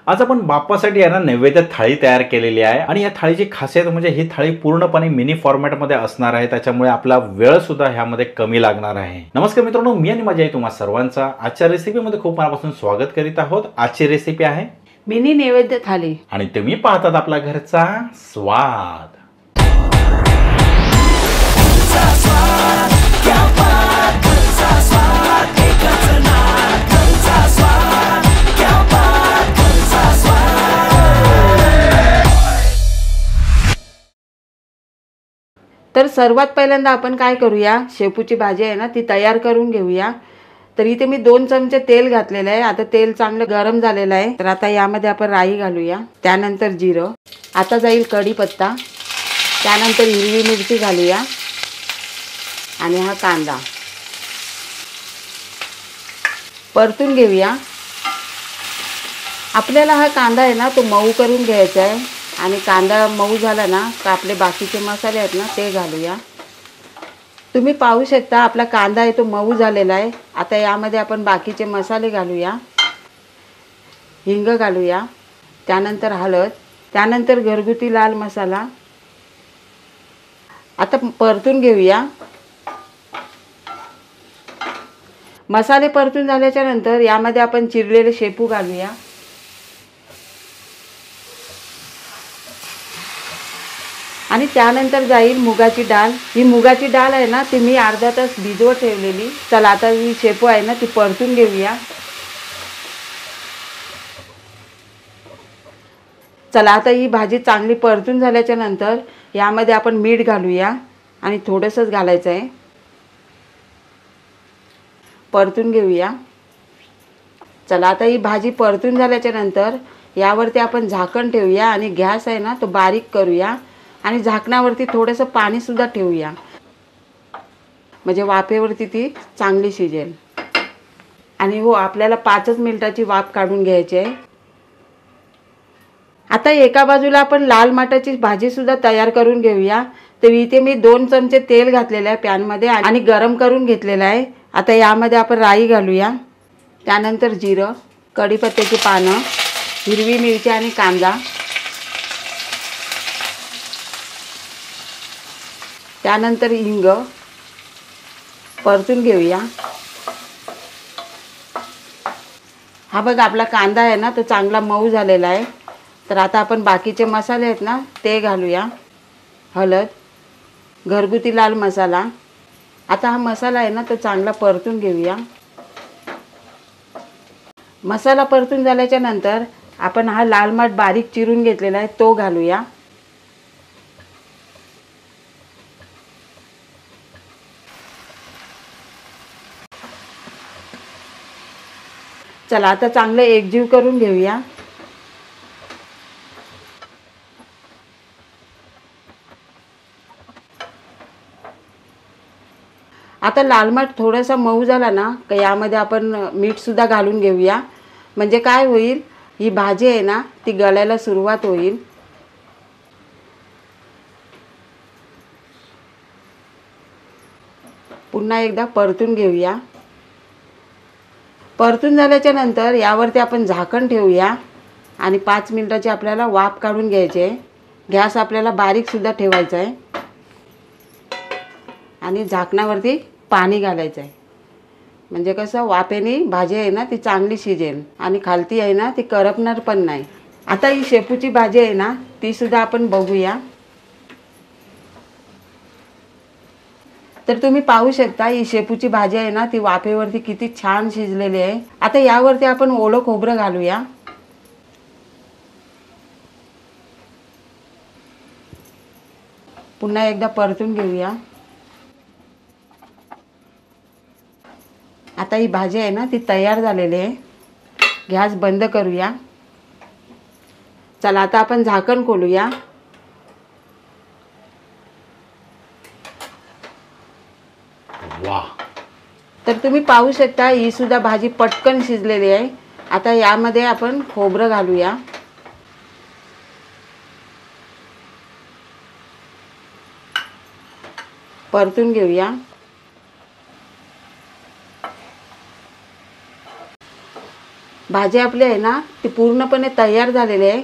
आज आपण बाप्पासाठी आहे ना नैवेद्य थाळी तयार केलेली आहे आणि या थाळीची खासियत म्हणजे ही थाळी पूर्णपणे मिनी फॉर्मॅटमध्ये असणार आहे, त्याच्यामुळे आपला वेळ सुद्धा ह्यामध्ये कमी लागणार आहे. नमस्कार मित्रांनो, मी आणि माझी आई तुम्हा सर्वांचा आजच्या रेसिपीमध्ये खूप मनापासून स्वागत करीत आहोत. आजची रेसिपी आहे मिनी नैवेद्य थाली आणि तुम्ही पाहतात आपला घरचा स्वाद. तर सर्वात पहिल्यांदा आपण काय करूया, शेपूची भाजी आहे ना ती तयार करून घेऊया. तर इथे मी 2 चमचे तेल घातलेलं आहे. आता तेल चांगलं गरम झालेलं आहे. तर आता यामध्ये आपण राई घालूया, त्यानंतर जिरं, आता जाईल कढीपत्ता, त्यानंतर हिरवी मिरची घालूया आणि हा कांदा परतून घेऊया. आपल्याला हा कांदा आहे ना तो मऊ करून घ्यायचा आहे आणि कांदा मऊ झाला ना तर आपले बाकीचे मसाले आहेत ना ते घालूया. तुम्ही पाहू शकता आपला कांदा आहे तो मऊ झालेला आहे. आता यामध्ये आपण बाकीचे मसाले घालूया. हिंग घालूया, त्यानंतर हळद, त्यानंतर घरगुती लाल मसाला. आता परतून घेऊया. मसाले परतून झाल्याच्या नंतर यामध्ये आपण चिरलेले शेपू घालूया. आणि त्यानंतर जाईल मुगाची डाळ. ही मुगाची डाळ आहे ना ती मी अर्धा तास भिजवत ठेवलेली. चला आता ही शेपू आहे ना ती परतून घेऊया. चला आता ही भाजी चांगली परतून झाल्याच्या नंतर यामध्ये आपण मीठ घालूया आणि थोडंसंच घालायचं आहे. परतून घेऊया. चला आता ही भाजी परतून झाल्याच्या नंतर यावरती आपण झाकण ठेवूया आणि गॅस आहे ना तो बारीक करूया आणि झाकणावरती थोडंसं पाणीसुद्धा ठेवूया, म्हणजे वाफेवरती ती चांगली शिजेल. आणि हो, आपल्याला 5च मिनिटाची वाफ काढून घ्यायची आहे. आता एका बाजूला आपण लाल माठाची भाजीसुद्धा तयार करून घेऊया. तर इथे मी 2 चमचे तेल घातलेलं आहे पॅनमध्ये आणि गरम करून घेतलेलं आहे. आता यामध्ये आपण राई घालूया, त्यानंतर जिरं, कढीपत्त्याची पानं, हिरवी मिरची आणि कांदा, त्यानंतर हिंग परतून घेऊया. हा बघा आपला कांदा आहे ना तो चांगला मऊ झालेला आहे. तर आता आपण बाकीचे मसाले आहेत ना ते घालूया. हळद, घरगुती लाल मसाला. आता हा मसाला आहे ना तो चांगला परतून घेऊया. मसाला परतून झाल्याच्या नंतर आपण हा लाल माठ बारीक चिरून घेतलेला आहे तो घालूया. चला आता चांगलं एकजीव करून घेऊया. आता लाल माठ थोडासा मऊ झाला ना की यामध्ये आपण मीठसुद्धा घालून घेऊया, म्हणजे काय होईल, ही भाजी आहे ना ती गळायला सुरुवात होईल. पुन्हा एकदा परतून घेऊया. परतून झाल्याच्या नंतर यावरती आपण झाकण ठेवूया आणि 5 मिनिटाची आपल्याला वाफ काढून घ्यायची आहे. गॅस आपल्याला बारीकसुद्धा ठेवायचा आहे आणि झाकणावरती पाणी घालायचं आहे, म्हणजे कसं वाफेने भाजी आहे ना ती चांगली शिजेल आणि खालती आहे ना ती करपणार पण नाही. आता ही शेपूची भाजी आहे ना तीसुद्धा आपण बघूया. तर तुम्ही पाहू शकता ही शेपूची भाजी आहे ना ती वाफेवरती किती छान शिजलेली आहे. आता यावरती आपण ओलं खोबरं घालूया. पुन्हा एकदा परतून घेऊया. आता ही भाजी आहे ना ती तयार झालेली आहे. गॅस बंद करूया. चला आता आपण झाकण खोलूया. वाह! तर तुम्ही पाहू शकता ही सुद्धा भाजी पटकन शिजलेली आहे. आता यामध्ये आपण खोबरं घालूया. परतून घेऊया. भाजी आपली आहे ना ती पूर्णपणे तयार झालेली आहे.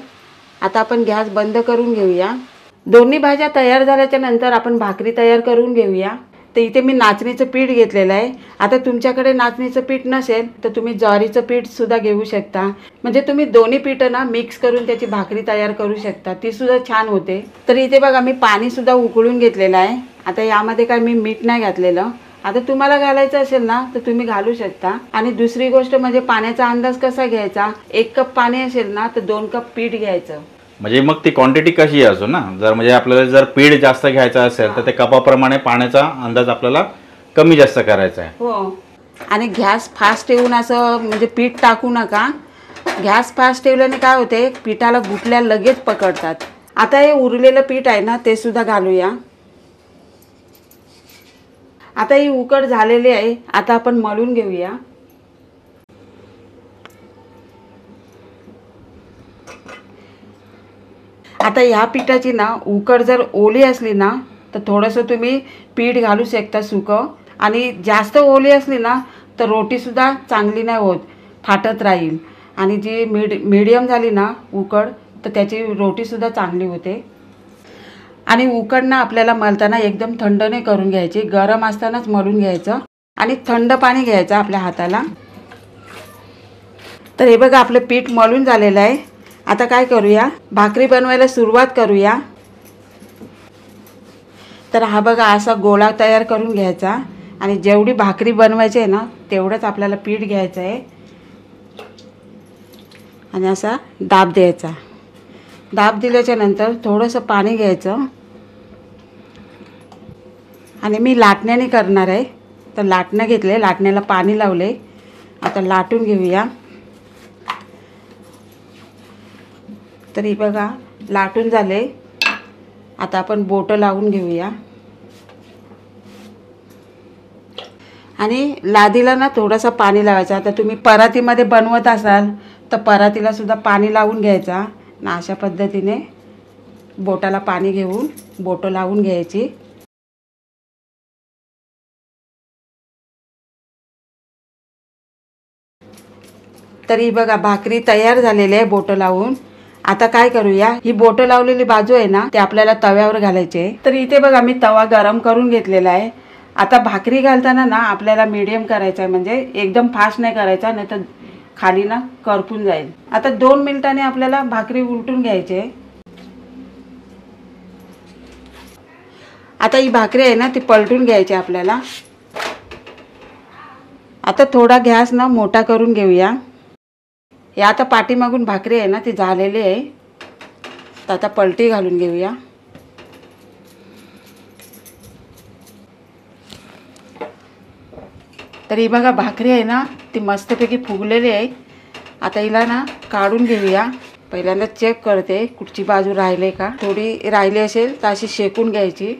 आता आपण गॅस बंद करून घेऊया. दोन्ही भाज्या तयार झाल्याच्या नंतर आपण भाकरी तयार करून घेऊया. तर इथे मी नाचणीचं पीठ घेतलेलं आहे. आता तुमच्याकडे नाचणीचं पीठ नसेल तर तुम्ही ज्वारीचं पीठ सुद्धा घेऊ शकता. म्हणजे तुम्ही दोन्ही पीठं ना मिक्स करून त्याची भाकरी तयार करू शकता, ती सुद्धा छान होते. तर इथे बघा मी पाणी सुद्धा उकळून घेतलेलं आहे. आता यामध्ये काय मी मीठ नाही घातलेलं. आता तुम्हाला घालायचं असेल ना तर तुम्ही घालू शकता. आणि दुसरी गोष्ट म्हणजे पाण्याचा अंदाज कसा घ्यायचा, 1 कप पाणी असेल ना तर 2 कप पीठ घ्यायचं. म्हणजे मग ती क्वांटिटी कशी असो ना, जर म्हणजे आपल्याला जर पीठ जास्त घ्यायचं असेल तर ते कपाप्रमाणे पाण्याचा अंदाज आपल्याला कमी जास्त करायचा आहे. हो. आणि गॅस फास्ट ठेवून असं म्हणजे पीठ टाकू नका. गॅस फास्ट ठेवल्याने काय होते, पिठाला गुठल्या लगेच पकडतात. आता हे उरलेलं पीठ आहे ना ते सुद्धा घालूया. आता ही उकड झालेली आहे. आता आपण मळून घेऊया. आता ह्या पिठाची ना उकड जर ओली असली ना तर थोडंसं तुम्ही पीठ घालू शकता सुकं. आणि जास्त ओली असली ना तर रोटीसुद्धा चांगली नाही होत, फाटत राहील. आणि जी मीडियम झाली ना उकड तर त्याची रोटीसुद्धा चांगली होते. आणि उकड ना आपल्याला मळताना एकदम थंड नाही करून घ्यायची, गरम असतानाच मळून घ्यायचं. आणि थंड पाणी घ्यायचं आपल्या हाताला. तर हे बघा आपलं पीठ मळून झालेलं आहे. आता काय करूया, भाकरी बनवायला सुरुवात करूया. तर हा बघा असा गोळा तयार करून घ्यायचा. आणि जेवढी भाकरी बनवायची आहे ना तेवढंच आपल्याला पीठ घ्यायचं आहे. आणि असा दाब द्यायचा. दाब दिल्याच्या नंतर थोडंसं पाणी घ्यायचं. आणि मी लाटण्याने करणार आहे. तर लाटणं घेतले, लाटण्याला पाणी लावले. आता लाटून घेऊया. तरी बघा लाटून झाले. आता आपण बोटं लावून घेऊया. आणि लादीला ना थोडासा पाणी लावायचं. आता तुम्ही परातीमध्ये बनवत असाल तर परातीला सुद्धा पाणी लावून घ्यायचा. ना अशा पद्धतीने बोटाला पाणी घेऊन बोटं लावून घ्यायची. तरी बघा भाकरी तयार झालेली आहे बोटं लावून. आता काय करूया, ही बोटं लावलेली बाजू आहे ना ते आपल्याला तव्यावर घालायचे. तर इथे बघा मी तवा गरम करून घेतलेला आहे. आता भाकरी घालताना ना आपल्याला मीडियम करायचा आहे, म्हणजे एकदम फास्ट नाही करायचा, नाही तर खाली ना करपून जाईल. आता 2 मिनिटांनी आपल्याला भाकरी उलटून घ्यायची. आता ही भाकरी आहे ना ती पलटून घ्यायची आपल्याला. आता थोडा गॅस ना मोठा करून घेऊया. हे आता पाठीमागून भाकरी आहे ना ती झालेली आहे. तर आता पलटी घालून घेऊया. तर ही बघा भाकरी आहे ना ती मस्तपैकी फुगलेली आहे. आता हिला ना काढून घेऊया. पहिल्यांदा चेक करते कुठची बाजू राहिली का, थोडी राहिली असेल तर अशी शेकून घ्यायची.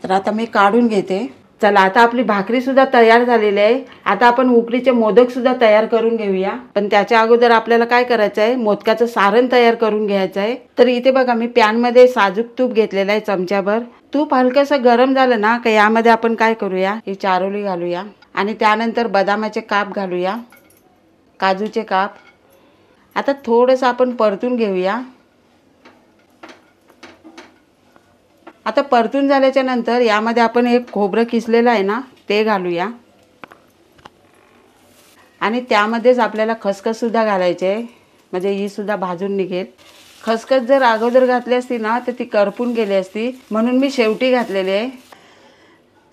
तर आता मी काढून घेते. चला आता आपली भाकरी सुद्धा तयार झालेली आहे. आता आपण उकडीचे मोदक सुद्धा तयार करून घेऊया. पण त्याच्या अगोदर आपल्याला काय करायचं आहे, मोदकाचं सारण तयार करून घ्यायचं आहे. तर इथे बघा मी पॅनमध्ये साजूक तूप घेतलेलं आहे चमच्याभर. तूप हलकंसं गरम झालं ना का यामध्ये आपण काय करूया, ही चारोली घालूया. आणि त्यानंतर बदामाचे काप घालूया, काजूचे काप. आता थोडंसं आपण परतून घेऊया. आता परतून झाल्याच्या नंतर यामध्ये आपण एक खोबरं किसलेलं आहे ना ते घालूया. आणि त्यामध्येच आपल्याला खसखस सुद्धा घालायचे, म्हणजे ही सुद्धा भाजून निघेल. खसखस जर अगोदर घातली असती ना तर ती करपून गेली असती, म्हणून मी शेवटी घातलेली आहे.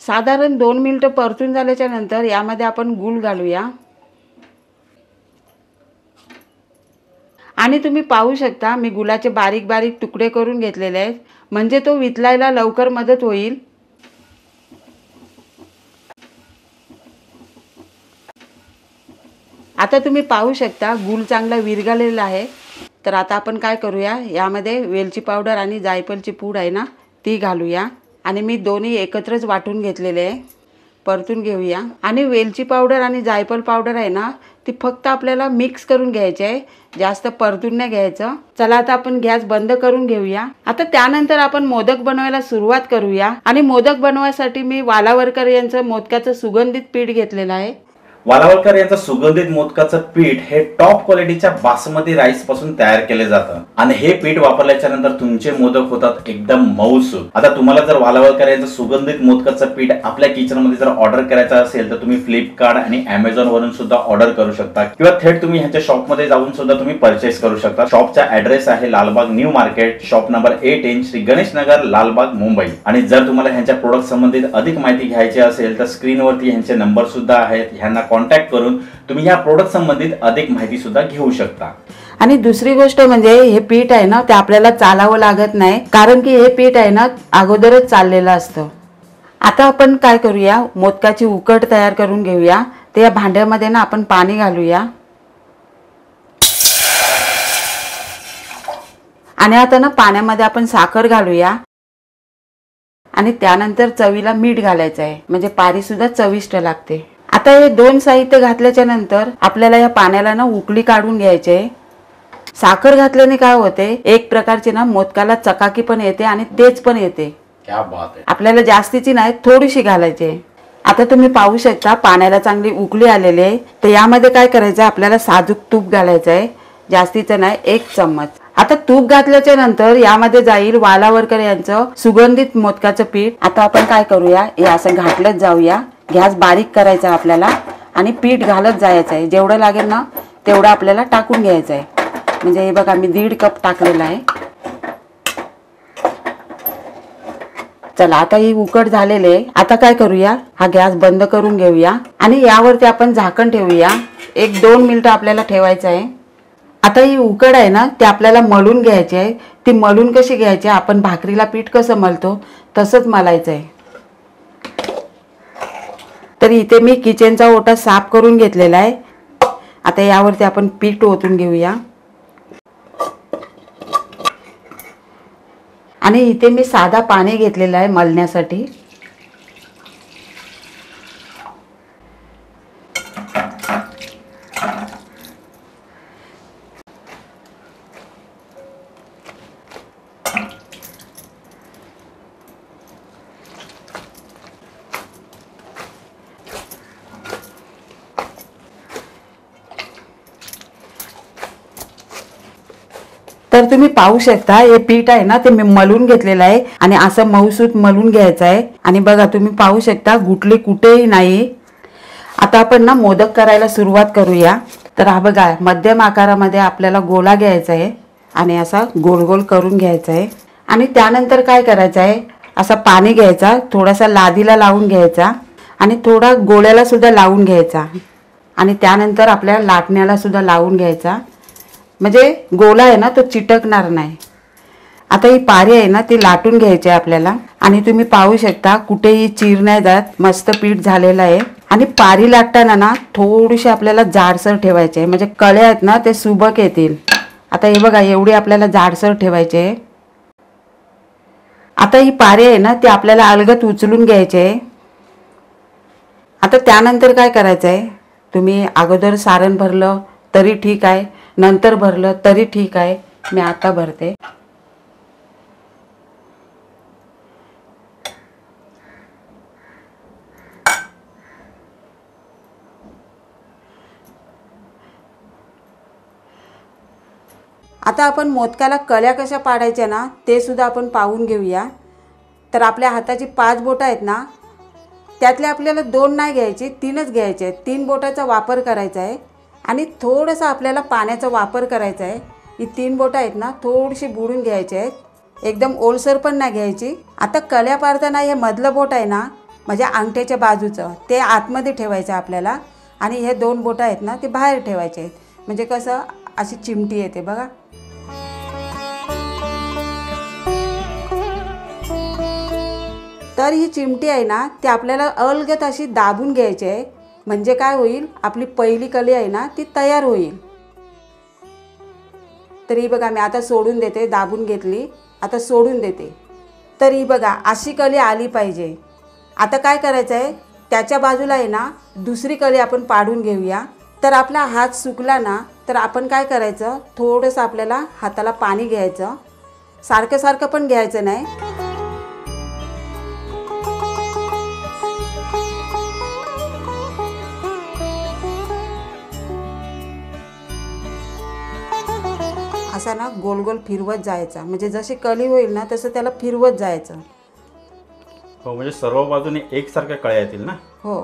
साधारण 2 मिनिटं परतून झाल्याच्या नंतर यामध्ये आपण गूळ घालूया. आणि तुम्ही पाहू शकता मी गुळाचे बारीक बारीक तुकडे करून घेतलेले आहेत, म्हणजे तो वितलायला लवकर मदत होईल. आता तुम्ही पाहू शकता गूळ चांगला विरघळलेला आहे. तर आता आपण काय करूया, यामध्ये वेलची पावडर आणि जायफळची पूड आहे ना ती घालूया. आणि मी दोन्ही एकत्रच वाटून घेतलेले आहे. परतून घेऊया. आणि वेलची पावडर आणि जायफळ पावडर आहे ना ती फक्त आपल्याला मिक्स करून घ्यायची आहे, जास्त परतून नाही घ्यायचं. चला आता आपण गॅस बंद करून घेऊया. आता त्यानंतर आपण मोदक बनवायला सुरुवात करूया. आणि मोदक बनवायसाठी मी वालावरकर यांचं मोदकाचं सुगंधित पीठ घेतलेलं आहे. वालावलकर यांचं सुगंधित मोदकाचं पीठ हे टॉप क्वालिटीच्या बासमती राईस पासून तयार केले जातं आणि हे पीठ वापरल्याच्या नंतर तुमचे मोदक होतात एकदम मऊसूत. आता तुम्हाला जर वालावलकर यांचं सुगंधित मोदकाचं पीठ आपल्या किचन मध्ये जर ऑर्डर करायचं असेल तर तुम्ही फ्लिपकार्ट आणि अमेझॉन वरून सुद्धा ऑर्डर करू शकता किंवा थेट तुम्ही ह्यांच्या शॉप मध्ये जाऊन सुद्धा तुम्ही परचेस करू शकता. शॉपचा ऍड्रेस आहे Lalbaug new market, shop number 8 in Shri Ganesh Nagar, Lalbaug, Mumbai. आणि जर तुम्हाला ह्यांच्या प्रोडक्ट संबंधित अधिक माहिती घ्यायची असेल तर स्क्रीनवरती ह्यांचे नंबर सुद्धा आहेत. ह्यांना कॉन्टॅक्ट करून तुम्ही ह्या प्रोडक्ट संबंधित अधिक माहिती सुद्धा घेऊ शकता. आणि दुसरी गोष्ट म्हणजे हे पीठ आहे ना ते आपल्याला चालावं लागत नाही, कारण की हे पीठ आहे ना अगोदरच चाललेलं असतं. आता आपण काय करूया, मोदकाची उकड तयार करून घेऊया. तर या भांड्यामध्ये ना आपण पाणी घालूया आणि आता ना पाण्यामध्ये आपण साखर घालूया आणि त्यानंतर चवीला मीठ घालायचं आहे, म्हणजे पारी सुद्धा चविष्ट लागते. आता हे दोन साहित्य घातल्याच्या नंतर आपल्याला या पाण्याला ना उकळी काढून घ्यायची आहे. साखर घातल्याने काय होते, एक प्रकारची ना मोदकाला चकाकी पण येते आणि तेज पण येते. क्या बात आहे. आपल्याला जास्तीची नाही, थोडीशी घालायची. आता तुम्ही पाहू शकता पाण्याला चांगली उकळी आलेली आहे. तर यामध्ये काय करायचं, आपल्याला साजूक तूप घालायचं आहे, जास्तीचं नाही, 1 चम्मच. आता तूप घातल्याच्या नंतर यामध्ये जाईल वालावलकर यांचं सुगंधित मोदकाचं पीठ. आता आपण काय करूया, हे असं घातलंच जाऊया. गॅस बारीक करायचा आपल्याला आणि पीठ घालत जायचं आहे. जेवढं लागेल ना तेवढं आपल्याला टाकून घ्यायचं आहे. म्हणजे हे बघा मी 1.5 कप टाकलेला आहे. चला आता ही उकड झालेली आहे. आता काय करूया, हा गॅस बंद करून घेऊया आणि यावरती आपण झाकण ठेवूया. 1-2 मिनिटं आपल्याला ठेवायचं आहे. आता ही उकड आहे ना ती आपल्याला मळून घ्यायची आहे. ती मळून कशी घ्यायची, आपण भाकरीला पीठ कसं मळतो तसंच मळायचं आहे. तर इथे मी किचनचा ओटा साफ करून घेतलेला आहे. आता यावरती आपण पीठ ओतून घेऊया आणि इथे मी साधा पाणी घेतलेला आहे मळण्यासाठी. तर तुम्ही पाहू शकता हे पीठ आहे ना ते मी मळून घेतलेलं आहे आणि असं मऊसूत मळून घ्यायचं आहे. आणि बघा तुम्ही पाहू शकता गुठली कुठेही नाही. आता आपण ना मोदक करायला सुरुवात करूया. तर हा बघा मध्यम आकारामध्ये आपल्याला गोळा घ्यायचा आहे आणि असा गोल गोल करून घ्यायचा आहे. आणि त्यानंतर काय करायचं आहे, असा पाणी घ्यायचा, थोडासा लादीला लावून घ्यायचा आणि थोडा गोळ्याला सुद्धा लावून घ्यायचा आणि त्यानंतर आपल्या लाटण्याला सुद्धा लावून घ्यायचा, म्हणजे गोला आहे ना तो चिटकणार नाही. आता ही पारी आहे ना ती लाटून घ्यायची आहे आपल्याला. आणि तुम्ही पाहू शकता कुठेही चीर नाही जात, मस्त पीठ झालेलं आहे. आणि पारी लाटताना ना थोडीशी आपल्याला जाडसर ठेवायचे आहे, म्हणजे कळे आहेत ना ते सुबक येतील. आता हे बघा एवढी आपल्याला जाडसर ठेवायचे आहे. आता ही पारी आहे ना ती आपल्याला अलगद उचलून घ्यायची आहे. आता त्यानंतर काय करायचं आहे, तुम्ही अगोदर सारण भरलं तरी ठीक आहे, नंतर भरलं तरी ठीक आहे. मी आता भरते. आता आपण मोदकाला कळ्या कशा पाडायच्या ना ते सुद्धा आपण पाहून घेऊया. तर आपल्या हाताची 5 बोटं आहेत ना त्यातले आपल्याला 2 नाही घ्यायची, 3च घ्यायचे आहेत. 3 बोटाचा वापर करायचा आहे आणि थोडंसं आपल्याला पाण्याचा वापर करायचा आहे. ही 3 बोटं आहेत ना थोडीशी बुडून घ्यायची आहेत, एकदम ओलसर पण नाही घ्यायची. आता कळ्या पाडताना हे मधलं बोट आहे ना म्हणजे अंगठ्याच्या बाजूचं ते आतमध्ये ठेवायचं आपल्याला आणि हे 2 बोटं आहेत ना ते बाहेर ठेवायचे आहेत, म्हणजे कसं अशी चिमटी येते बघा. तर ही चिमटी आहे ना ती आपल्याला अलगद अशी दाबून घ्यायची आहे, म्हणजे काय होईल, आपली पहिली कली आहे ना ती तयार होईल. तर ही बघा मी आता सोडून देते, दाबून घेतली, आता सोडून देते. तर ही बघा अशी कली आली पाहिजे. आता काय करायचं आहे, त्याच्या बाजूला आहे ना दुसरी कली आपण पाडून घेऊया. तर आपला हात सुकला ना तर आपण काय करायचं, थोडंसं आपल्याला हाताला पाणी घ्यायचं, सारखं सारखं पण घ्यायचं नाही. असा ना गोल गोल फिरवत जायचा, म्हणजे जशी कली होईल ना तसं त्याला फिरवत जायचं. हो, म्हणजे सर्व बाजूने एकसारख्या कळ्या येतील ना. हो.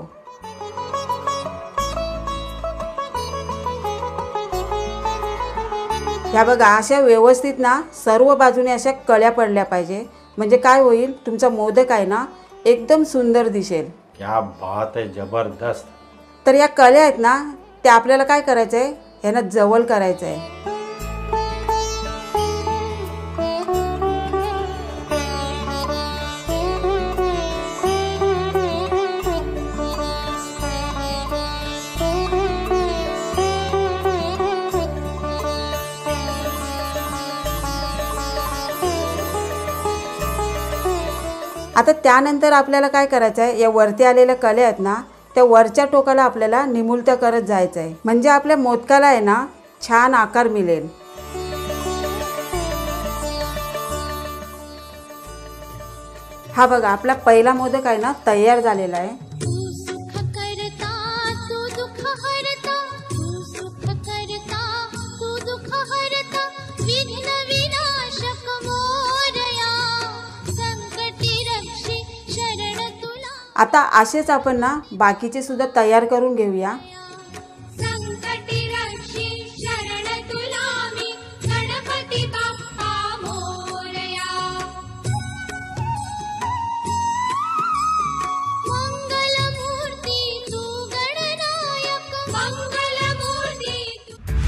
ह्या बघा अशा व्यवस्थित ना सर्व बाजूने अशा कळ्या पडल्या पाहिजे, म्हणजे काय होईल, तुमचा मोदक आहे ना एकदम सुंदर दिसेल. क्या बात आहे, जबरदस्त. तर या कळ्या आहेत ना त्या आपल्याला काय करायचं आहे, ह्यांना जवळ करायचं आहे. आता त्यानंतर आपल्याला काय करायचं आहे, या वरती आलेल्या कळ्या आहेत ना त्या वरच्या टोकाला आपल्याला निमुळत्या करत जायचं आहे, म्हणजे आपल्या मोदकाला आहे ना छान आकार मिळेल. हा बघा आपला पहिला मोदक आहे ना तयार झालेला आहे. आता असेच आपण ना बाकीचे सुद्धा तयार करून घेऊया.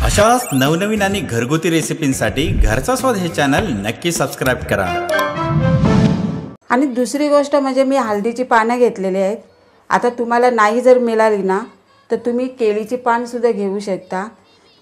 अशाच नवनवीन आणि घरगुती रेसिपींसाठी घरचा स्वाद हे चॅनल नक्की सबस्क्राईब करा. आणि दुसरी गोष्ट म्हणजे मी हळदीची पानं घेतलेली आहेत. आता तुम्हाला नाही जर मिळाली ना तर तुम्ही केळीची पानसुद्धा घेऊ शकता.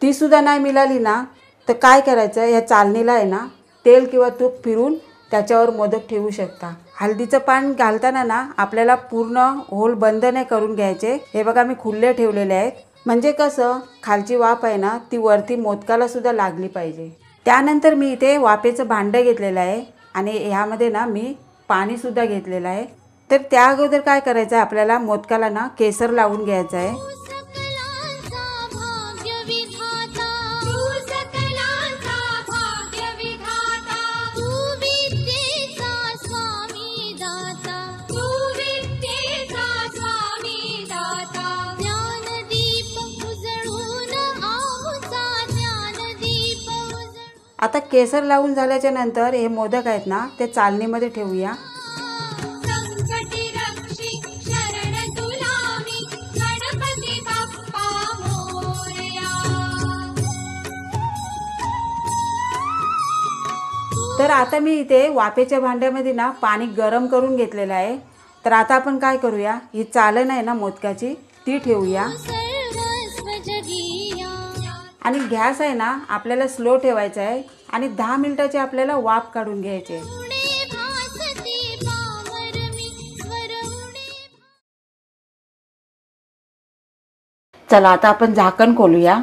ती सुद्धा नाही मिळाली ना तर काय करायचं, या चालणीला आहे ना तेल किंवा तूप फिरून त्याच्यावर मोदक ठेवू शकता. हळदीचं पान घालताना ना आपल्याला पूर्ण होल बंद नाही करून घ्यायचे. हे बघा मी खुल्ले ठेवलेले आहेत, म्हणजे कसं खालची वाफ आहे ना ती वरती मोदकाला सुद्धा लागली पाहिजे. त्यानंतर मी इथे वाफेचं भांडं घेतलेलं आहे आणि ह्यामध्ये ना मी पाणी सुद्धा घेतलेलं आहे. तर त्या अगोदर काय करायचं आहे, आपल्याला मोदकाला ना केसर लावून घ्यायचं आहे. आता केसर लावून झाल्याच्या नंतर हे मोदक आहेत ना ते चालणीमध्ये ठेवूया. तर आता मी इथे वाफेच्या भांड्यामध्ये ना पाणी गरम करून घेतलेलं आहे. तर आता आपण काय करूया, ही चाळण आहे ना मोदकाची ती ठेवूया आणि गॅस आहे ना आपल्याला स्लो ठेवायचा आहे आणि 10 मिनिटाची आपल्याला वाफ काढून घ्यायची. चला आता आपण झाकण खोलूया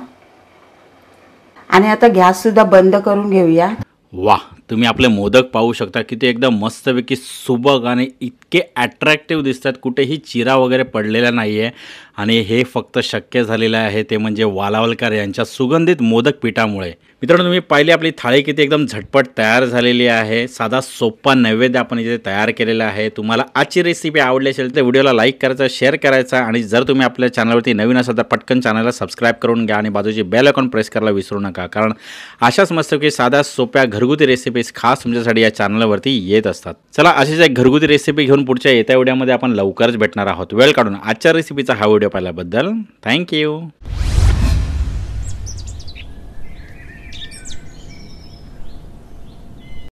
आणि आता गॅस सुद्धा बंद करून घेऊया. वाह, तुम्ही आपले मोदक पाहू शकता की ते एकदम मस्तपैकी सुबक आणि इतके अट्रॅक्टिव्ह दिसतात, कुठेही चिरा वगैरे पडलेला नाही आहे. आणि हे फक्त शक्य झालेलं आहे ते म्हणजे वालावलकर यांच्या सुगंधित मोदक पीठामुळे. मित्रांनो, तुम्ही पाहिली आपली थाळी किती एकदम झटपट तयार झालेली आहे. साधा सोपा नैवेद्य आपण इथे तयार केलेला आहे. तुम्हाला आजची रेसिपी आवडली असेल तर व्हिडिओला लाईक करायचा, शेअर करायचा आणि जर तुम्ही आपल्या चॅनलवरती नवीन असाल तर पटकन चॅनलला सबस्क्राईब करून घ्या आणि बाजूची बेल आयकॉन प्रेस करायला विसरू नका, कारण अशाच मस्तपैकी साध्या सोप्या घरगुती रेसिपीज खास तुमच्यासाठी या चॅनलवरती येत असतात. चला, अशीच एक घरगुती रेसिपी घेऊन पुढच्या येत्या व्हिडिओमध्ये आपण लवकरच भेटणार आहोत. वेळ काढून आजच्या रेसिपीचा हा व्हिडिओ पाहिल्याबद्दल थँक्यू.